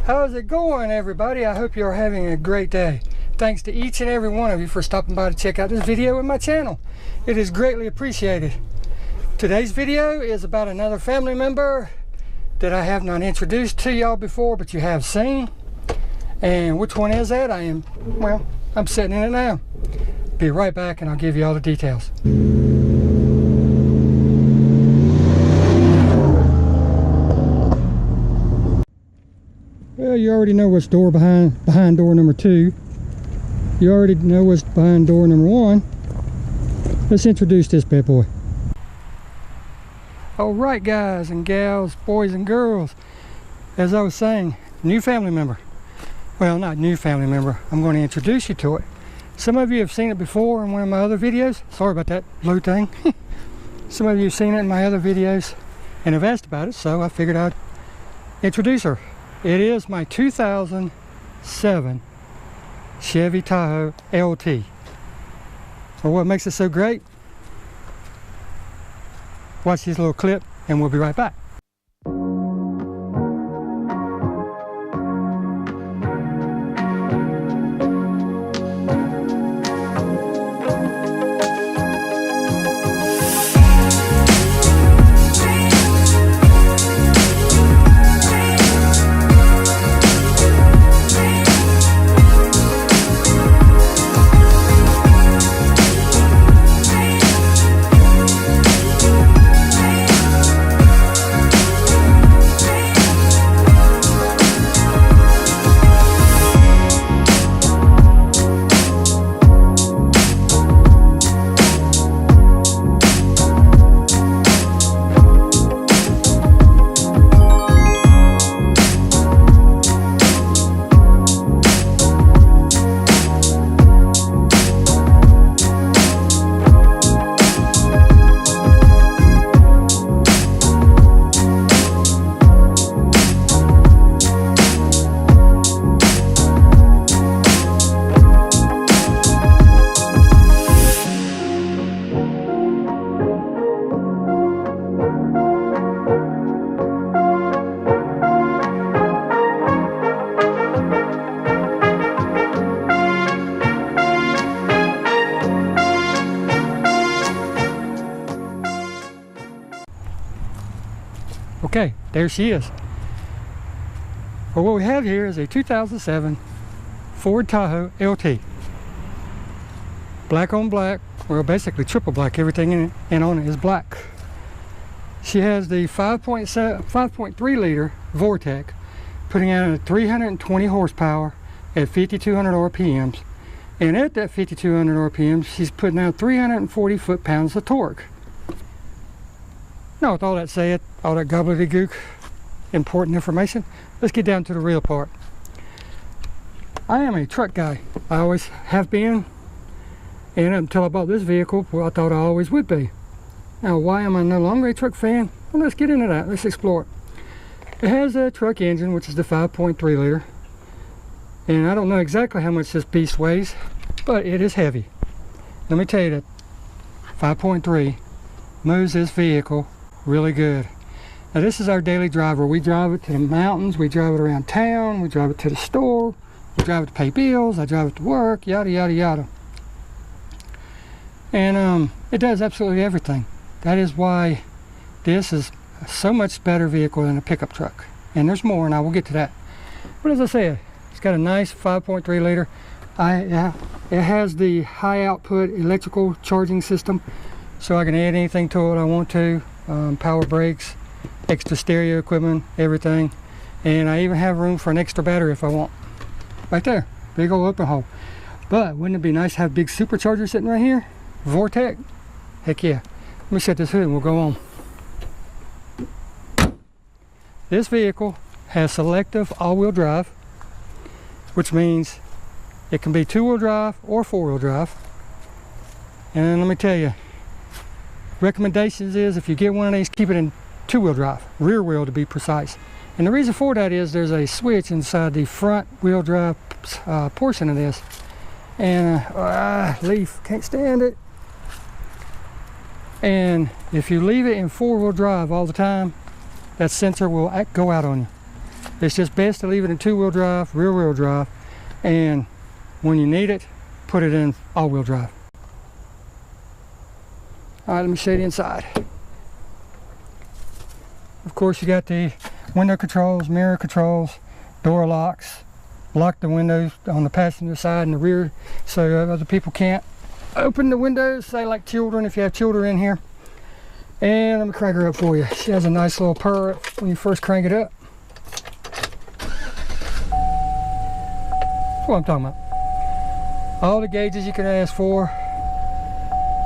How's it going, everybody? I hope you're having a great day. Thanks to each and every one of you for stopping by to check out this video on my channel. It is greatly appreciated. Today's video is about another family member that I have not introduced to y'all before, but you have seen. And which one is that? I'm sitting in it now. Be right back and I'll give you all the details. Well, you already know what's door behind door number 2. You already know what's behind door number 1. Let's introduce this bad boy. Alright guys and gals, boys and girls, as I was saying, new family member. Well, not new family member, I'm going to introduce you to it. Some of you have seen it before in one of my other videos. Sorry about that blue thing. Some of you have seen it in my other videos and have asked about it, so I figured I'd introduce her. It is my 2007 Chevy Tahoe LT. Well, what makes it so great? Watch this little clip and we'll be right back. Okay, there she is. Well, what we have here is a 2007 Ford Tahoe LT. Black on black, well basically triple black, everything in it and on it is black. She has the 5.3 liter Vortec, putting out at 320 horsepower at 5,200 RPMs. And at that 5,200 RPMs, she's putting out 340 foot-pounds of torque. Now with all that said, all that gobbledygook, important information, let's get down to the real part. I am a truck guy. I always have been, and until I bought this vehicle, well, I thought I always would be. Now why am I no longer a truck fan? Well, let's get into that. Let's explore it. It has a truck engine, which is the 5.3 liter. And I don't know exactly how much this beast weighs, but it is heavy. Let me tell you that 5.3 moves this vehicle really good. Now this is our daily driver. We drive it to the mountains, we drive it around town, we drive it to the store, we drive it to pay bills, I drive it to work, yada yada yada. And it does absolutely everything. That is why this is a so much better vehicle than a pickup truck. And there's more, and I will get to that. But as I said, it's got a nice 5.3 liter. It has the high output electrical charging system, so I can add anything to it I want to. Power brakes, extra stereo equipment, everything. And I even have room for an extra battery if I want. Right there, big old open hole. But wouldn't it be nice to have a big supercharger sitting right here? Vortec? Heck yeah. Let me shut this hood and we'll go on. This vehicle has selective all-wheel drive, which means it can be 2-wheel drive or 4-wheel drive. And let me tell you, recommendations is if you get one of these, keep it in 2-wheel drive, rear wheel to be precise. And the reason for that is there's a switch inside the front wheel drive portion of this. And leaf, can't stand it. And if you leave it in 4-wheel drive all the time, that sensor will go out on you. It's just best to leave it in two-wheel drive, rear-wheel drive, and when you need it, put it in all-wheel drive. All right, let me show you the inside. Of course, you got the window controls, mirror controls, door locks, lock the windows on the passenger side and the rear so other people can't open the windows, say like children, if you have children in here. And let me crank her up for you. She has a nice little purr when you first crank it up. That's what I'm talking about. All the gauges you can ask for,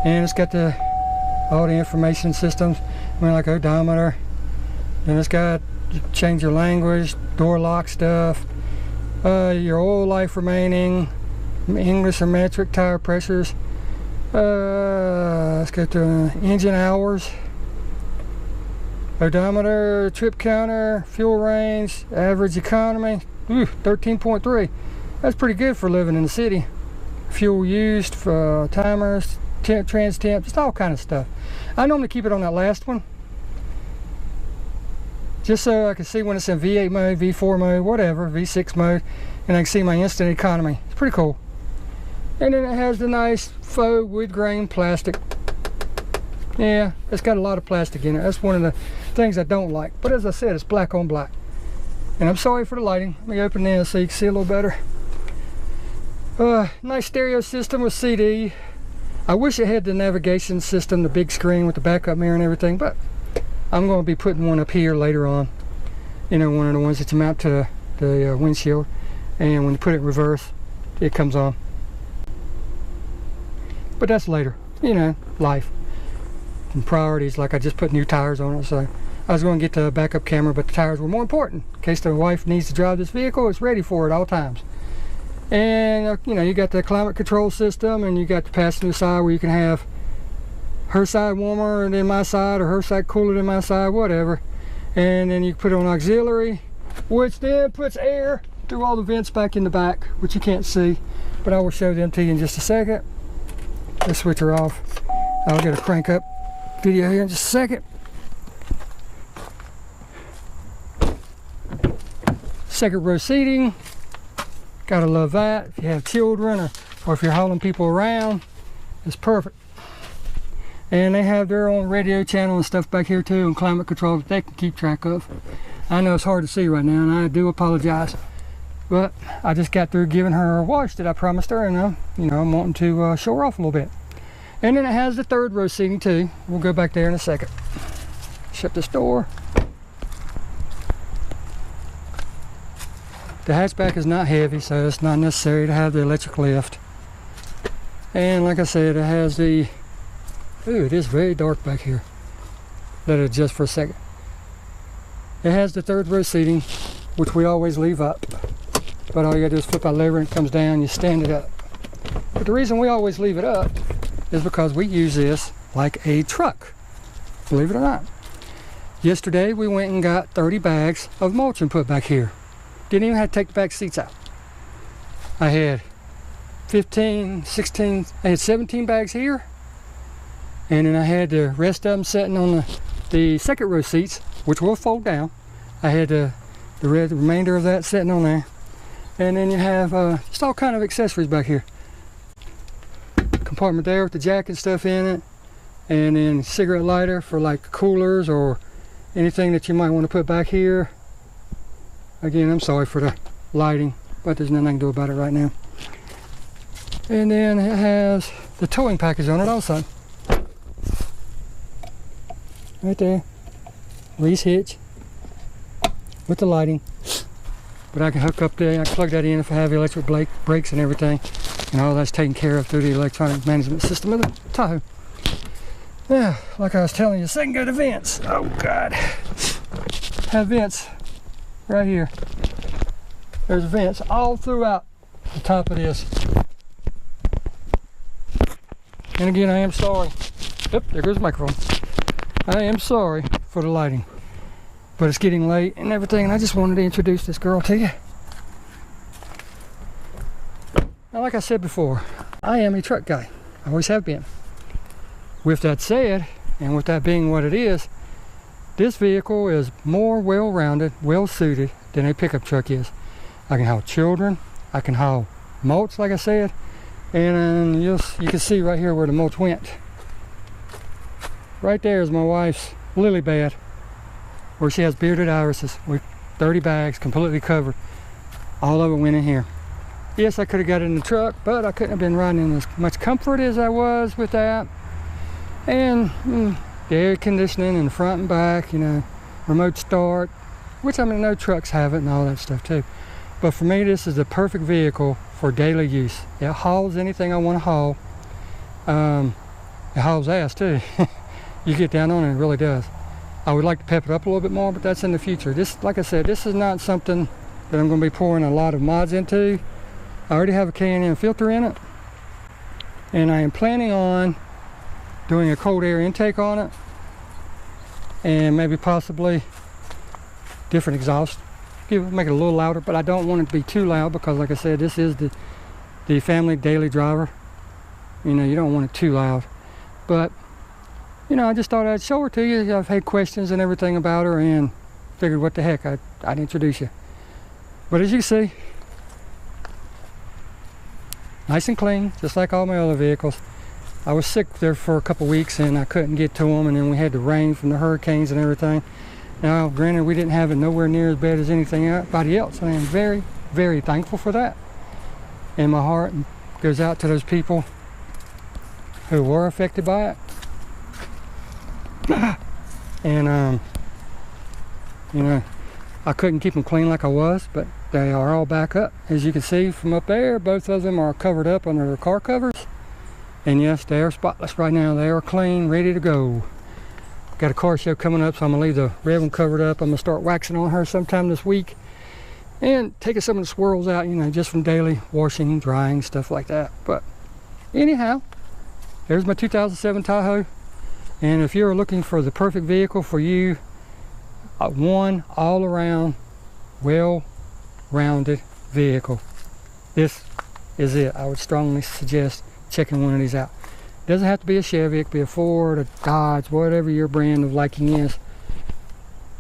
and it's got all the information systems. I mean, like odometer, and it's got change your language, door lock stuff, your oil life remaining, English or metric, tire pressures. Let's go to engine hours, odometer, trip counter, fuel range, average economy. 13.3. That's pretty good for living in the city. Fuel used, for timers, trans temp, just all kind of stuff. I normally keep it on that last one, just so I can see when it's in V8 mode, V4 mode, whatever, V6 mode, and I can see my instant economy. It's pretty cool. And then it has the nice faux wood grain plastic. Yeah, it's got a lot of plastic in it. That's one of the things I don't like. But as I said, it's black on black. And I'm sorry for the lighting. Let me open this so you can see a little better. Nice stereo system with CD. I wish it had the navigation system, the big screen with the backup mirror and everything, but I'm going to be putting one up here later on. You know, one of the ones that you mount to the windshield, and when you put it in reverse, it comes on. But that's later, you know, life and priorities. Like I just put new tires on it, so I was going to get the backup camera, but the tires were more important. In case the wife needs to drive this vehicle, it's ready for it all times. And you know, you got the climate control system, and you got the passenger side where you can have her side warmer than my side, or her side cooler than my side, whatever. And then you put it on auxiliary, which then puts air through all the vents back in the back, which you can't see, but I will show them to you in just a second. Let's switch her off. I'll get a crank up video here in just a second. Second row seating. Gotta love that. If you have children, or if you're hauling people around, it's perfect. And they have their own radio channel and stuff back here too, and climate control that they can keep track of. I know it's hard to see right now, and I do apologize, but I just got through giving her a wash that I promised her, and you know, I'm wanting to show her off a little bit. And then it has the third row seating too. We'll go back there in a second. Shut this door. The hatchback is not heavy, so it's not necessary to have the electric lift. And like I said, it has the, ooh, it is very dark back here. Let it adjust for a second. It has the third row seating, which we always leave up. But all you gotta do is flip that lever and it comes down, you stand it up. But the reason we always leave it up is because we use this like a truck, believe it or not. Yesterday we went and got 30 bags of mulch and put back here. Didn't even have to take the back seats out. I had 15, 16, I had 17 bags here, and then I had the rest of them sitting on the second row seats, which will fold down. I had the remainder of that sitting on there. And then you have just all kind of accessories back here. Compartment there with the jack and stuff in it, and then cigarette lighter for like coolers or anything that you might want to put back here. Again, I'm sorry for the lighting, but there's nothing I can do about it right now. And then it has the towing package on it also. Right there. Lease hitch with the lighting. But I can hook up there, I can plug that in if I have electric brakes and everything. And all that's taken care of through the electronic management system of the Tahoe. Yeah, like I was telling you, second go to vents. Oh God. Have vents right here. There's vents all throughout the top of this. And again, I am sorry. Oop, there goes the microphone. I am sorry for the lighting, but it's getting late and everything, and I just wanted to introduce this girl to you. Now, like I said before, I am a truck guy. I always have been. With that said, and with that being what it is, This vehicle is more well-rounded, well-suited than a pickup truck is. I can haul children, I can haul mulch, like I said, and you can see right here where the mulch went. Right there is my wife's lily bed, where she has bearded irises with 30 bags completely covered. All of it went in here. Yes, I could have got it in the truck, but I couldn't have been riding in as much comfort as I was with that. And the air conditioning in the front and back, you know, remote start, which I mean, no trucks have it and all that stuff too. But for me, this is the perfect vehicle for daily use. It hauls anything I want to haul. It hauls ass too. You get down on it, it really does. I would like to pep it up a little bit more, but that's in the future. This, like I said, this is not something that I'm going to be pouring a lot of mods into. I already have a K&N filter in it, and I am planning on doing a cold air intake on it, and maybe possibly different exhaust. Make it a little louder, but I don't want it to be too loud because, like I said, this is the family daily driver. You know, you don't want it too loud. But, you know, I just thought I'd show her to you. I've had questions and everything about her, and figured what the heck, I'd introduce you. But as you see, nice and clean, just like all my other vehicles. I was sick there for a couple weeks and I couldn't get to them, and then we had the rain from the hurricanes and everything. Now, granted, we didn't have it nowhere near as bad as anybody else. I am very, very thankful for that. And my heart goes out to those people who were affected by it. And, you know, I couldn't keep them clean like I was, but they are all back up. As you can see from up there, both of them are covered up under their car covers. And yes, they are spotless right now. They are clean, ready to go. Got a car show coming up, so I'm gonna leave the red one covered up. I'm gonna start waxing on her sometime this week and taking some of the swirls out, you know, just from daily washing, drying, stuff like that. But anyhow, there's my 2007 Tahoe. And if you're looking for the perfect vehicle for you, one all-around, well-rounded vehicle, this is it. I would strongly suggest checking one of these out. It doesn't have to be a Chevy, it could be a Ford, a Dodge, whatever your brand of liking is.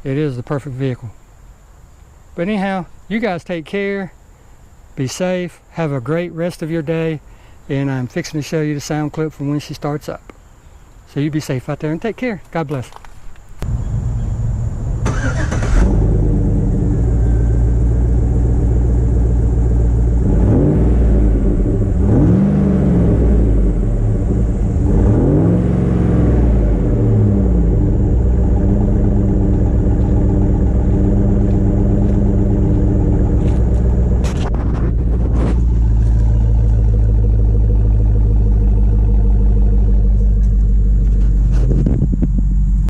It is the perfect vehicle. But anyhow, you guys take care, be safe, have a great rest of your day, and I'm fixing to show you the sound clip from when she starts up. So you be safe out there and take care. God bless.